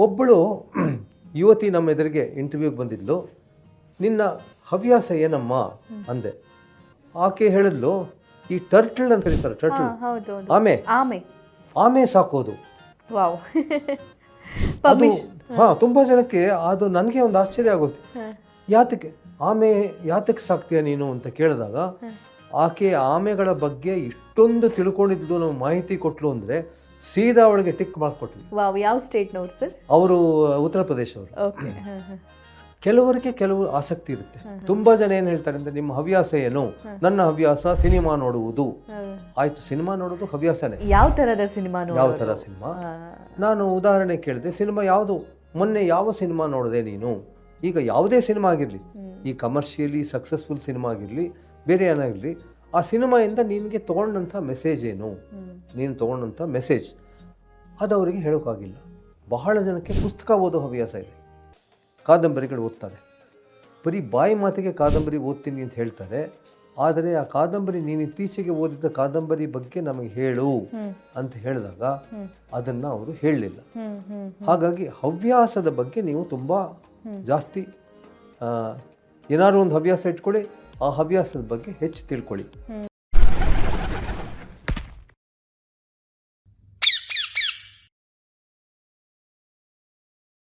ಒಬ್ಬಳು ಯುವತಿ ನಮ್ಮ ಎದುರಿಗೆ ಇಂಟರ್ವ್ಯೂಗೆ ಬಂದಿದ್ಲು. ನಿನ್ನ ಹವ್ಯಾಸ ಏನಮ್ಮ ಅಂದೆ. ಆಕೆ ಹೇಳಿದ್ಲು, ಈ ಟರ್ಟಲ್ ಅಂತ ಕರೀತಾರೆ, ಟರ್ಟಲ್, ಆಮೆ ಸಾಕೋದು. ವಾವ್. ಅದು ತುಂಬ ಜನಕ್ಕೆ ಅದು ನನಗೆ ಒಂದು ಆಶ್ಚರ್ಯ ಆಗುತ್ತೆ. ಯಾತಕ್ಕೆ ಸಾಕ್ತೀಯ ನೀನು ಅಂತ ಕೇಳಿದಾಗ ಆಕೆ ಆಮೆಗಳ ಬಗ್ಗೆ ಇಷ್ಟೊಂದು ತಿಳ್ಕೊಂಡಿದ್ದು ನಾವು ಮಾಹಿತಿ ಕೊಟ್ಲು ಅಂದರೆ ಸೀದಾ ಅವಳಿಗೆ ಟಿಕ್ ಮಾಡಿಕೊಟ್ವಿ. ಯಾವ ಸ್ಟೇಟ್ನವ್ರು ಸರ್? ಅವರು ಉತ್ತರ ಪ್ರದೇಶ ಅವರು. ಕೆಲವರಿಗೆ ಕೆಲವು ಆಸಕ್ತಿ ಇರುತ್ತೆ. ತುಂಬಾ ಜನ ಏನು ಹೇಳ್ತಾರೆ ಅಂದರೆ, ನಿಮ್ಮ ಹವ್ಯಾಸ ಏನು? ನನ್ನ ಹವ್ಯಾಸ ಸಿನಿಮಾ ನೋಡುವುದು. ಆಯ್ತು, ಸಿನಿಮಾ ನೋಡೋದು ಹವ್ಯಾಸನೇ. ಯಾವ ಥರದ ಸಿನಿಮಾ? ಯಾವ ಥರ ಸಿನಿಮಾ? ನಾನು ಉದಾಹರಣೆ ಕೇಳಿದೆ, ಸಿನಿಮಾ ಯಾವುದು, ಮೊನ್ನೆ ಯಾವ ಸಿನಿಮಾ ನೋಡಿದೆ ನೀನು? ಈಗ ಯಾವುದೇ ಸಿನಿಮಾ ಆಗಿರಲಿ, ಈ ಕಮರ್ಷಿಯಲಿ ಸಕ್ಸಸ್ಫುಲ್ ಸಿನಿಮಾ ಆಗಿರಲಿ, ಬೇರೆ ಏನಾಗಿರಲಿ, ಆ ಸಿನಿಮಾಯಿಂದ ನಿನಗೆ ತೊಗೊಂಡಂಥ ಮೆಸೇಜ್ ಏನು, ನೀನು ತೊಗೊಂಡಂಥ ಮೆಸೇಜ್ ಅದು ಅವರಿಗೆ ಹೇಳೋಕ್ಕಾಗಿಲ್ಲ. ಬಹಳ ಜನಕ್ಕೆ ಪುಸ್ತಕ ಓದೋ ಹವ್ಯಾಸ ಇದೆ, ಕಾದಂಬರಿಗಳು ಓದ್ತಾರೆ. ಬರೀ ಬಾಯಿ ಮಾತಿಗೆ ಕಾದಂಬರಿ ಓದ್ತೀನಿ ಅಂತ ಹೇಳ್ತಾರೆ, ಆದರೆ ಆ ಕಾದಂಬರಿ, ನೀನು ಇತ್ತೀಚೆಗೆ ಓದಿದ ಕಾದಂಬರಿ ಬಗ್ಗೆ ನಮಗೆ ಹೇಳು ಅಂತ ಹೇಳಿದಾಗ ಅದನ್ನು ಅವರು ಹೇಳಲಿಲ್ಲ. ಹಾಗಾಗಿ ಹವ್ಯಾಸದ ಬಗ್ಗೆ ನೀವು ತುಂಬ ಜಾಸ್ತಿ ಏನಾದ್ರು ಒಂದು ಹವ್ಯಾಸ ಇಟ್ಕೊಳ್ಳಿ, ಆ ಹವ್ಯಾಸದ ಬಗ್ಗೆ ಹೆಚ್ಚು ತಿಳ್ಕೊಳ್ಳಿ.